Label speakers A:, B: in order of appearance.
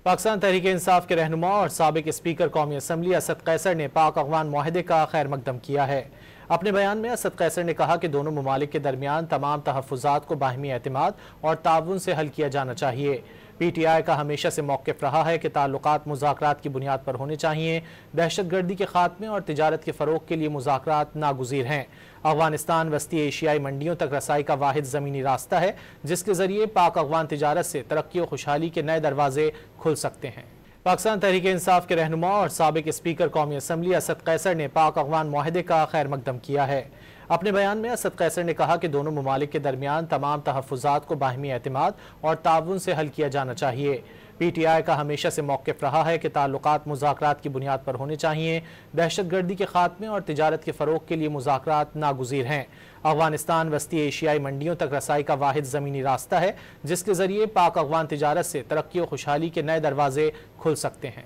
A: पाकिस्तान तहरीक इंसाफ के रहनुमा और साबिक स्पीकर कौमी असम्बली असद कैसर ने पाक अफगान माहदे का खैर मकदम किया है। अपने बयान में असद कैसर ने कहा कि दोनों ममालिक के दरमियान तमाम तहफ़्फ़ुज़ात को बाहमी एतमाद और ताउन से हल किया जाना चाहिए। PTI का हमेशा से मौक़िफ़ रहा है कि ताल्लुकात मुज़ाकरात की बुनियाद पर होने चाहिए। दहशतगर्दी के खात्मे और तिजारत के फ़रोग़ के लिए मुज़ाकरात नागुज़ीर हैं। अफ़गानिस्तान वस्ती एशियाई मंडियों तक रसाई का वाहिद ज़मीनी रास्ता है जिसके ज़रिए पाक अफ़गान तिजारत से तरक्की और खुशहाली के नए दरवाजे खुल सकते हैं। पाकिस्तान तहरीक इंसाफ के रहनुमा और साबिक स्पीकर कौमी असम्बली असद कैसर ने पाक अफ़गान माहदे का खैर मकदम किया है। अपने बयान में असद कैसर ने कहा कि दोनों ममालिक के दरमियान तमाम तहफ़्फ़ुज़ात को बाहमी एतमाद और ताउन से हल किया जाना चाहिए। PTI का हमेशा से मौक़िफ़ रहा है कि ताल्लुकात मुज़ाकरात की बुनियाद पर होने चाहिए। दहशतगर्दी के खात्मे और तिजारत के फ़रोग़ के लिए मुज़ाकरात नागुज़ीर हैं। अफ़गानिस्तान वस्ती एशियाई मंडियों तक रसाई का वाहिद ज़मीनी रास्ता है जिसके ज़रिए पाक अफ़गान तिजारत से तरक्की और खुशहाली के नए दरवाजे खुल सकते हैं।